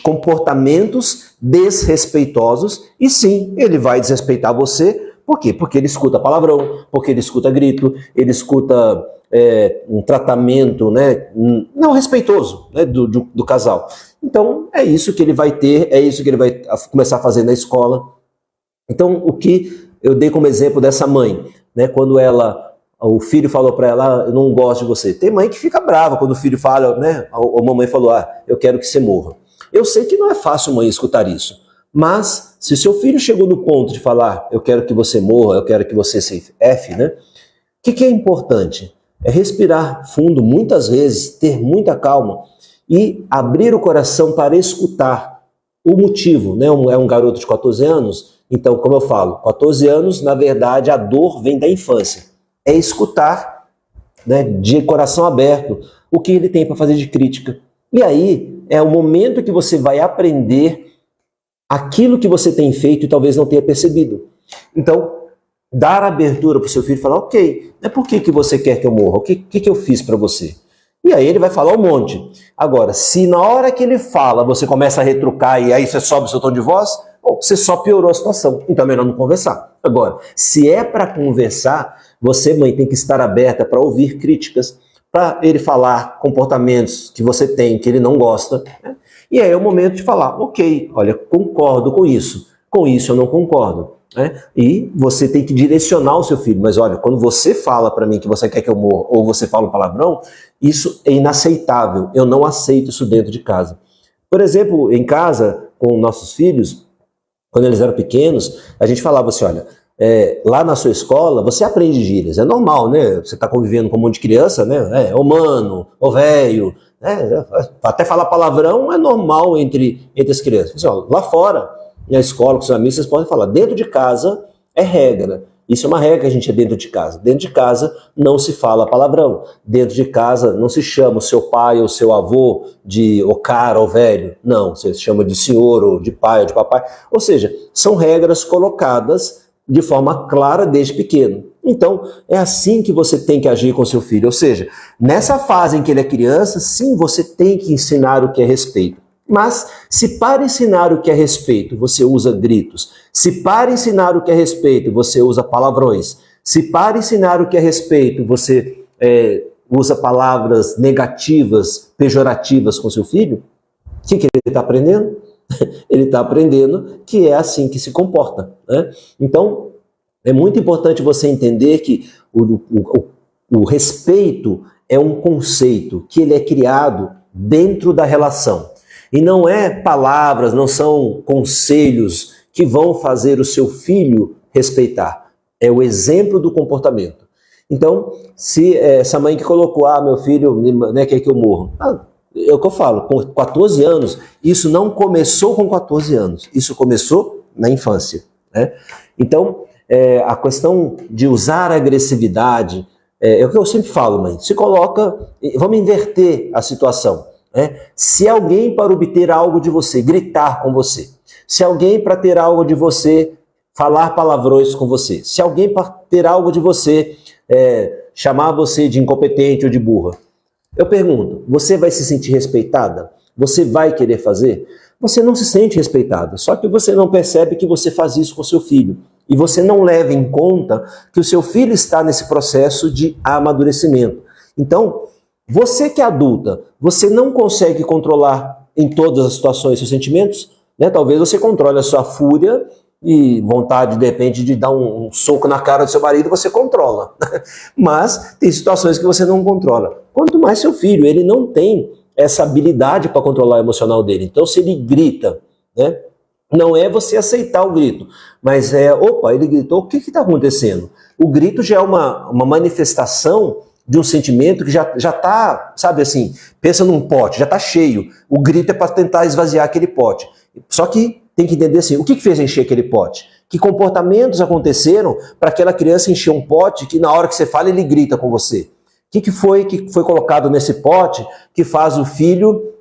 comportamentos desrespeitosos e sim, ele vai desrespeitar você. Por quê? Porque ele escuta palavrão, porque ele escuta grito, ele escuta um tratamento, né, não respeitoso, né, do casal. Então, é isso que ele vai ter, é isso que ele vai começar a fazer na escola. Então, o que eu dei como exemplo dessa mãe, né, quando o filho falou para ela, eu não gosto de você. Tem mãe que fica brava quando o filho fala, né, a mamãe falou, eu quero que você morra. Eu sei que não é fácil, mãe, escutar isso. Mas, se seu filho chegou no ponto de falar, eu quero que você morra, eu quero que você se F, né? O que é importante? É respirar fundo muitas vezes, ter muita calma e abrir o coração para escutar o motivo, né? É um garoto de 14 anos, então, como eu falo, 14 anos, na verdade, a dor vem da infância. É escutar, né, de coração aberto, o que ele tem para fazer de crítica. E aí, é o momento que você vai aprender aquilo que você tem feito e talvez não tenha percebido. Então, dar abertura para o seu filho e falar, ok, por que você quer que eu morra? O que eu fiz para você? E aí ele vai falar um monte. Agora, se na hora que ele fala, você começa a retrucar e aí você sobe o seu tom de voz, você só piorou a situação. Então é melhor não conversar. Agora, se é para conversar, você, mãe, tem que estar aberta para ouvir críticas, para ele falar comportamentos que você tem, que ele não gosta, né? E aí é o momento de falar, ok, olha, concordo com isso eu não concordo, né? E você tem que direcionar o seu filho, mas olha, quando você fala para mim que você quer que eu morra, ou você fala um palavrão, isso é inaceitável, eu não aceito isso dentro de casa. Por exemplo, em casa, com nossos filhos, quando eles eram pequenos, a gente falava assim, olha, lá na sua escola, você aprende gírias, é normal, né? Você está convivendo com um monte de criança, né? Ô mano, ô velho, né? Até falar palavrão é normal entre as crianças. Assim, ó, lá fora, na escola, com seus amigos, vocês podem falar. Dentro de casa é regra. Isso é uma regra que a gente é dentro de casa. Dentro de casa não se fala palavrão. Dentro de casa não se chama o seu pai ou seu avô de o cara ou velho. Não, você chama de senhor ou de pai ou de papai. Ou seja, são regras colocadas de forma clara desde pequeno. Então, é assim que você tem que agir com seu filho. Ou seja, nessa fase em que ele é criança, sim, você tem que ensinar o que é respeito. Mas, se para ensinar o que é respeito, você usa gritos, se para ensinar o que é respeito, você usa palavrões, se para ensinar o que é respeito, você usa palavras negativas, pejorativas com seu filho, o que ele está aprendendo? Ele está aprendendo que é assim que se comporta, né? Então, é muito importante você entender que o respeito é um conceito que ele é criado dentro da relação. E não é palavras, não são conselhos que vão fazer o seu filho respeitar. É o exemplo do comportamento. Então, se essa mãe que colocou, meu filho, né, quer que eu morra. É o que eu falo, com 14 anos, isso não começou com 14 anos, isso começou na infância, né? Então, a questão de usar a agressividade, é o que eu sempre falo, mãe, se coloca, vamos inverter a situação, né? Se alguém para obter algo de você, gritar com você, se alguém para ter algo de você falar palavrões com você, se alguém ter algo de você, chamar você de incompetente ou de burra, eu pergunto, você vai se sentir respeitada? Você vai querer fazer? Você não se sente respeitada, só que você não percebe que você faz isso com seu filho. E você não leva em conta que o seu filho está nesse processo de amadurecimento. Então, você que é adulta, você não consegue controlar em todas as situações seus sentimentos, né? Talvez você controle a sua fúria e vontade, de repente, de dar um soco na cara do seu marido, você controla. Mas tem situações que você não controla. Quanto mais seu filho, ele não tem essa habilidade para controlar o emocional dele. Então, se ele grita, né? Não é você aceitar o grito, mas opa, ele gritou, o que está acontecendo? O grito já é uma manifestação de um sentimento que já está, sabe assim, pensa num pote, já está cheio. O grito é para tentar esvaziar aquele pote. Só que tem que entender assim, o que fez encher aquele pote? Que comportamentos aconteceram para aquela criança encher um pote que na hora que você fala ele grita com você? O que foi colocado nesse pote que faz o filho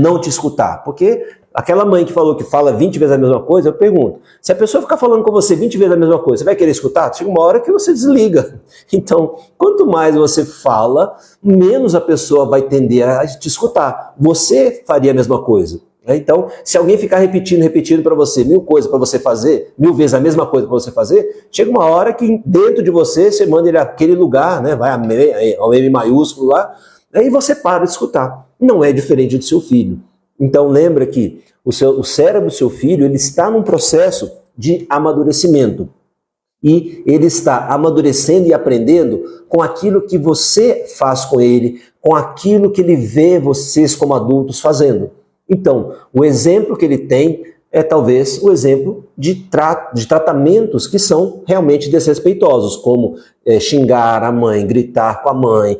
não te escutar? Porque aquela mãe que falou que fala 20 vezes a mesma coisa, eu pergunto, se a pessoa ficar falando com você 20 vezes a mesma coisa, você vai querer escutar? Chega uma hora que você desliga. Então, quanto mais você fala, menos a pessoa vai tender a te escutar. Você faria a mesma coisa. Então, se alguém ficar repetindo para você 1000 coisas para você fazer, 1000 vezes a mesma coisa para você fazer, chega uma hora que dentro de você manda ele àquele lugar, né? Vai ao M maiúsculo lá, aí você para de escutar. Não é diferente do seu filho. Então lembra que o cérebro do seu filho ele está num processo de amadurecimento. E ele está amadurecendo e aprendendo com aquilo que você faz com ele, com aquilo que ele vê vocês como adultos fazendo. Então, o exemplo que ele tem é talvez o exemplo de tratamentos que são realmente desrespeitosos, como xingar a mãe, gritar com a mãe,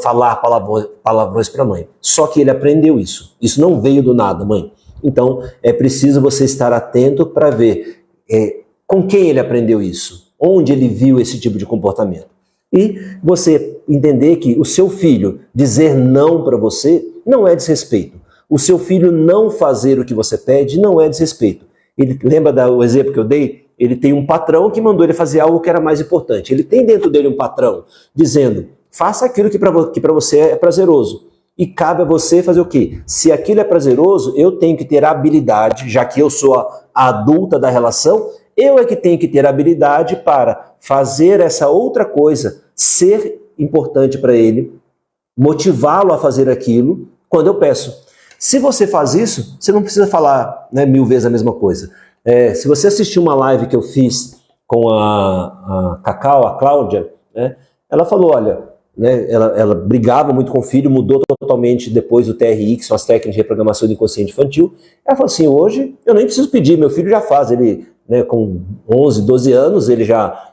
falar palavrões para a mãe. Só que ele aprendeu isso. Isso não veio do nada, mãe. Então, é preciso você estar atento para ver com quem ele aprendeu isso, onde ele viu esse tipo de comportamento. E você entender que o seu filho dizer não para você não é desrespeito. O seu filho não fazer o que você pede não é desrespeito. Ele lembra do exemplo que eu dei? Ele tem um patrão que mandou ele fazer algo que era mais importante. Ele tem dentro dele um patrão dizendo, faça aquilo que para você é prazeroso. E cabe a você fazer o quê? Se aquilo é prazeroso, eu tenho que ter a habilidade, já que eu sou a adulta da relação, eu é que tenho que ter a habilidade para fazer essa outra coisa ser importante para ele, motivá-lo a fazer aquilo quando eu peço. Se você faz isso, você não precisa falar 1000 vezes a mesma coisa. Se você assistiu uma live que eu fiz com a Cacau, a Cláudia, né, ela falou, olha, né, ela brigava muito com o filho, mudou totalmente depois do TRI, que são as técnicas de reprogramação do inconsciente infantil. Ela falou assim, hoje eu nem preciso pedir, meu filho já faz, ele com 11, 12 anos, ele já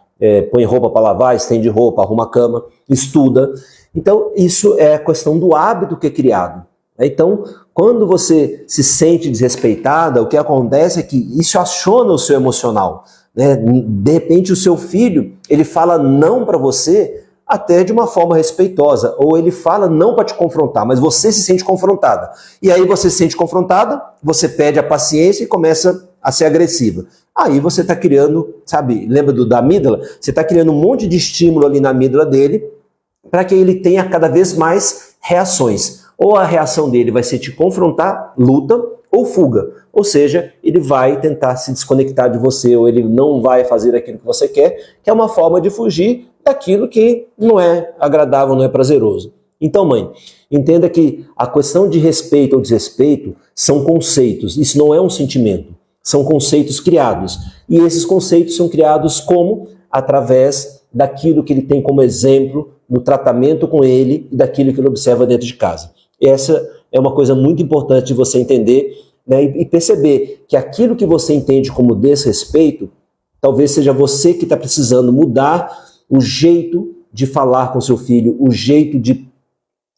põe roupa para lavar, estende roupa, arruma a cama, estuda. Então isso é a questão do hábito que é criado. Então, quando você se sente desrespeitada, o que acontece é que isso aciona o seu emocional. Né? De repente o seu filho, ele fala não para você até de uma forma respeitosa, ou ele fala não para te confrontar, mas você se sente confrontada. E aí você se sente confrontada, você perde a paciência e começa a ser agressiva. Aí você está criando, sabe, lembra da amígdala? Você está criando um monte de estímulo ali na amígdala dele para que ele tenha cada vez mais reações. Ou a reação dele vai ser te confrontar, luta, ou fuga. Ou seja, ele vai tentar se desconectar de você, ou ele não vai fazer aquilo que você quer, que é uma forma de fugir daquilo que não é agradável, não é prazeroso. Então, mãe, entenda que a questão de respeito ou desrespeito são conceitos, isso não é um sentimento, são conceitos criados. E esses conceitos são criados como? Através daquilo que ele tem como exemplo no tratamento com ele e daquilo que ele observa dentro de casa. Essa é uma coisa muito importante de você entender, né, e perceber que aquilo que você entende como desrespeito, talvez seja você que está precisando mudar o jeito de falar com seu filho, o jeito de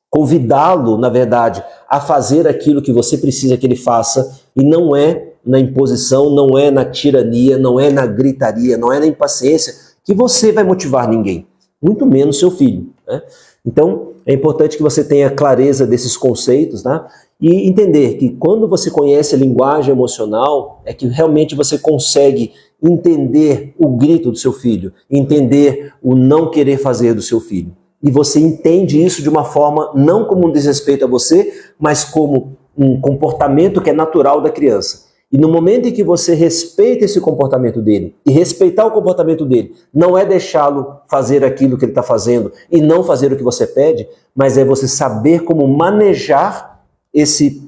convidá-lo, na verdade, a fazer aquilo que você precisa que ele faça, e não é na imposição, não é na tirania, não é na gritaria, não é na impaciência que você vai motivar ninguém, muito menos seu filho, né? Então, é importante que você tenha clareza desses conceitos, né? E entender que quando você conhece a linguagem emocional, é que realmente você consegue entender o grito do seu filho, entender o não querer fazer do seu filho. E você entende isso de uma forma não como um desrespeito a você, mas como um comportamento que é natural da criança. E no momento em que você respeita esse comportamento dele, e respeitar o comportamento dele não é deixá-lo fazer aquilo que ele está fazendo e não fazer o que você pede, mas é você saber como manejar esse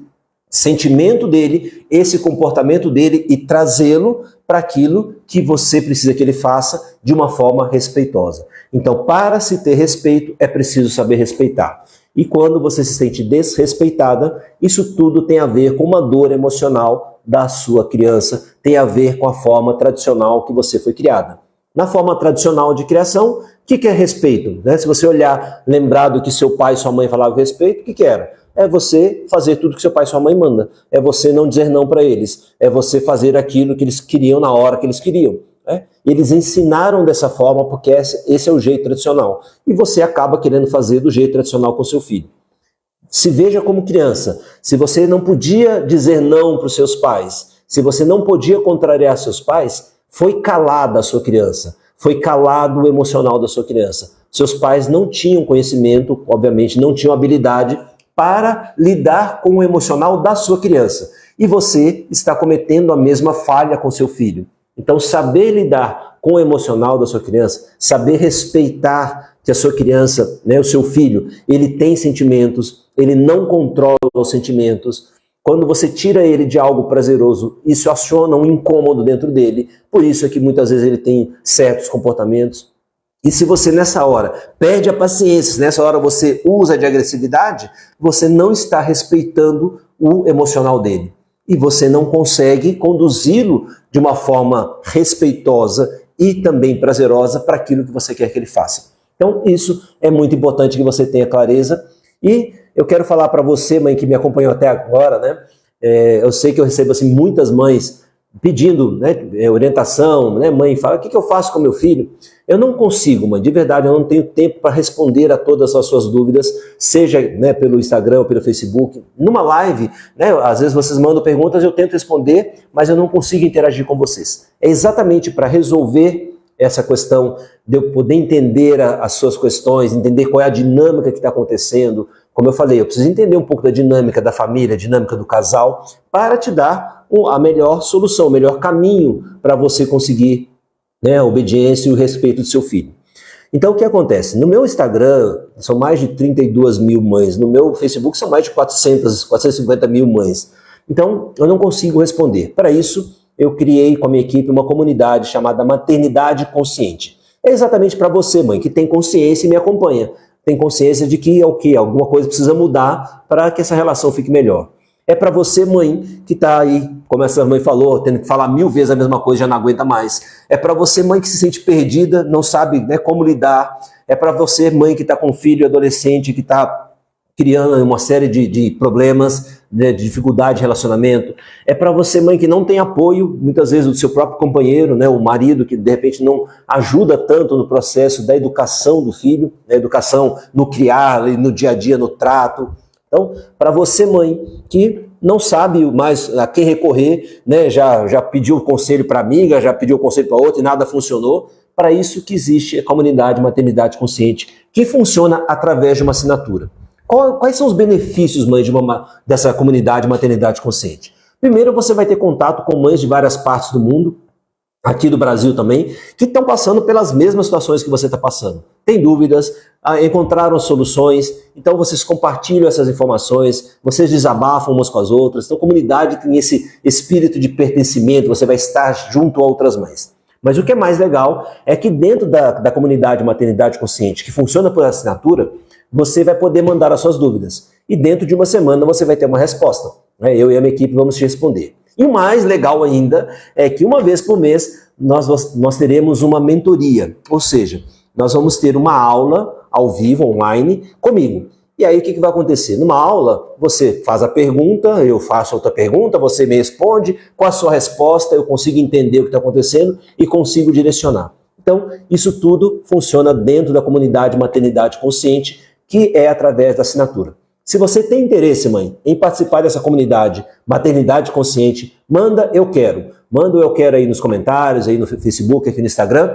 sentimento dele, esse comportamento dele e trazê-lo para aquilo que você precisa que ele faça de uma forma respeitosa. Então, para se ter respeito, é preciso saber respeitar. E quando você se sente desrespeitada, isso tudo tem a ver com uma dor emocional da sua criança, tem a ver com a forma tradicional que você foi criada. Na forma tradicional de criação, o que é respeito? Se você olhar, lembrar do que seu pai e sua mãe falavam a respeito, o que era? É você fazer tudo que seu pai e sua mãe mandam. É você não dizer não para eles. É você fazer aquilo que eles queriam na hora que eles queriam. Eles ensinaram dessa forma porque esse é o jeito tradicional. E você acaba querendo fazer do jeito tradicional com seu filho. Se veja como criança. Se você não podia dizer não para os seus pais, se você não podia contrariar seus pais, foi calada a sua criança. Foi calado o emocional da sua criança. Seus pais não tinham conhecimento, obviamente não tinham habilidade para lidar com o emocional da sua criança. E você está cometendo a mesma falha com seu filho. Então, saber lidar com o emocional da sua criança, saber respeitar que a sua criança, o seu filho, ele tem sentimentos, ele não controla os sentimentos. Quando você tira ele de algo prazeroso, isso aciona um incômodo dentro dele. Por isso é que muitas vezes ele tem certos comportamentos. E se você nessa hora perde a paciência, se nessa hora você usa de agressividade, você não está respeitando o emocional dele. E você não consegue conduzi-lo de uma forma respeitosa e também prazerosa para aquilo que você quer que ele faça. Então isso é muito importante que você tenha clareza. E eu quero falar para você, mãe, que me acompanhou até agora, eu sei que eu recebo assim, muitas mães pedindo orientação, mãe, fala, o que eu faço com meu filho? Eu não consigo, mãe, de verdade, eu não tenho tempo para responder a todas as suas dúvidas, seja pelo Instagram ou pelo Facebook. Numa live, às vezes vocês mandam perguntas, eu tento responder, mas eu não consigo interagir com vocês. É exatamente para resolver essa questão de eu poder entender as suas questões, entender qual é a dinâmica que está acontecendo. Como eu falei, eu preciso entender um pouco da dinâmica da família, a dinâmica do casal, para te dar a melhor solução, o melhor caminho para você conseguir a obediência e o respeito do seu filho. Então o que acontece? No meu Instagram são mais de 32 mil mães, no meu Facebook são mais de 450 mil mães. Então eu não consigo responder. Para isso eu criei com a minha equipe uma comunidade chamada Maternidade Consciente. É exatamente para você, mãe, que tem consciência e me acompanha. Tem consciência de que alguma coisa precisa mudar para que essa relação fique melhor. É para você, mãe, que está aí, como essa mãe falou, tendo que falar 1000 vezes a mesma coisa, já não aguenta mais. É para você, mãe, que se sente perdida, não sabe como lidar. É para você, mãe, que está com filho adolescente, que está criando uma série de problemas, de dificuldade de relacionamento. É para você, mãe, que não tem apoio, muitas vezes, do seu próprio companheiro, o marido, que de repente não ajuda tanto no processo da educação do filho, da educação no criar, no dia a dia, no trato. Então, para você, mãe, que não sabe mais a quem recorrer, já pediu conselho para amiga, já pediu conselho para outra e nada funcionou, para isso que existe a comunidade Maternidade Consciente, que funciona através de uma assinatura. Quais são os benefícios, mãe, dessa comunidade Maternidade Consciente? Primeiro, você vai ter contato com mães de várias partes do mundo, aqui do Brasil também, que estão passando pelas mesmas situações que você está passando. Tem dúvidas, encontraram soluções, então vocês compartilham essas informações, vocês desabafam umas com as outras, então a comunidade tem esse espírito de pertencimento, você vai estar junto a outras mães. Mas o que é mais legal é que dentro da comunidade Maternidade Consciente, que funciona por assinatura, você vai poder mandar as suas dúvidas. E dentro de uma semana você vai ter uma resposta. Eu e a minha equipe vamos te responder. E o mais legal ainda é que uma vez por mês nós teremos uma mentoria, ou seja, nós vamos ter uma aula ao vivo, online, comigo. E aí o que vai acontecer? Numa aula, você faz a pergunta, eu faço outra pergunta, você me responde, com a sua resposta eu consigo entender o que está acontecendo e consigo direcionar. Então, isso tudo funciona dentro da comunidade Maternidade Consciente, que é através da assinatura. Se você tem interesse, mãe, em participar dessa comunidade Maternidade Consciente, manda eu quero. Manda o eu quero aí nos comentários, aí no Facebook, aqui no Instagram.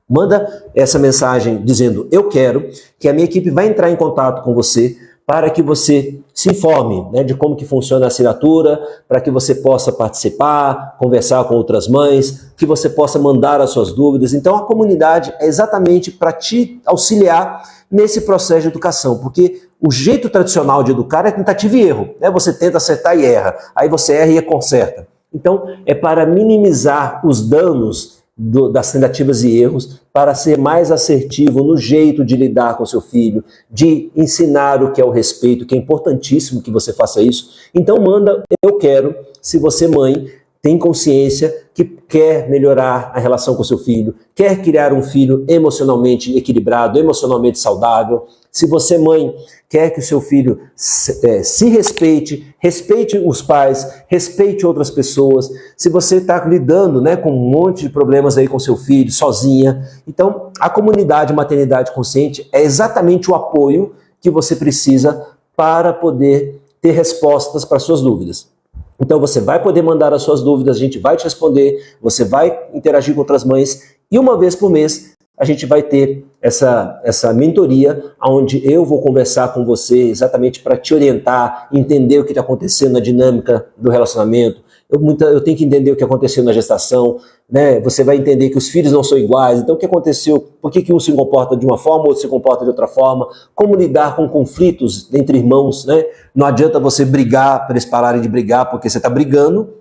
Manda essa mensagem dizendo eu quero, que a minha equipe vai entrar em contato com você para que você se informe, né, de como que funciona a assinatura, para que você possa participar, conversar com outras mães, que você possa mandar as suas dúvidas. Então a comunidade é exatamente para te auxiliar nesse processo de educação, porque o jeito tradicional de educar é tentativa e erro, né? Você tenta acertar e erra, aí você erra e conserta. Então é para minimizar os danos das tentativas e erros, para ser mais assertivo no jeito de lidar com seu filho, de ensinar o que é o respeito, que é importantíssimo que você faça isso. Então manda eu quero, se você mãe tem consciência que quer melhorar a relação com seu filho, quer criar um filho emocionalmente equilibrado, emocionalmente saudável. Se você, mãe, quer que o seu filho se respeite, respeite os pais, respeite outras pessoas. Se você está lidando, né, com um monte de problemas aí com seu filho, sozinha. Então, a comunidade Maternidade Consciente é exatamente o apoio que você precisa para poder ter respostas para suas dúvidas. Então você vai poder mandar as suas dúvidas, a gente vai te responder, você vai interagir com outras mães e uma vez por mês a gente vai ter essa mentoria onde eu vou conversar com você exatamente para te orientar, entender o que está acontecendo na dinâmica do relacionamento. Eu tenho que entender o que aconteceu na gestação, né? Você vai entender que os filhos não são iguais, então o que aconteceu, por que um se comporta de uma forma, o outro se comporta de outra forma, como lidar com conflitos entre irmãos, né? Não adianta você brigar para eles pararem de brigar porque você está brigando,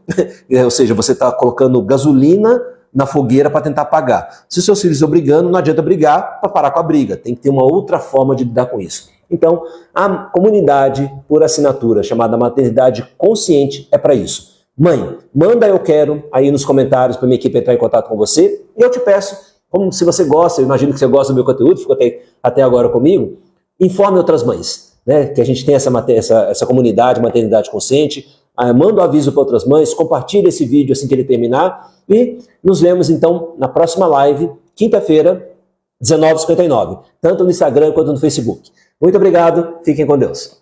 ou seja, você está colocando gasolina na fogueira para tentar apagar. Se os seus filhos estão brigando, não adianta brigar para parar com a briga, tem que ter uma outra forma de lidar com isso. Então, a comunidade por assinatura, chamada Maternidade Consciente, é para isso. Mãe, manda eu quero aí nos comentários para minha equipe entrar em contato com você. E eu te peço, como se você gosta, eu imagino que você gosta do meu conteúdo, ficou até agora comigo, informe outras mães, né? Que a gente tem essa comunidade Maternidade Consciente. Manda um aviso para outras mães, compartilha esse vídeo assim que ele terminar e nos vemos então na próxima live, quinta-feira, 19h59, tanto no Instagram quanto no Facebook. Muito obrigado, fiquem com Deus.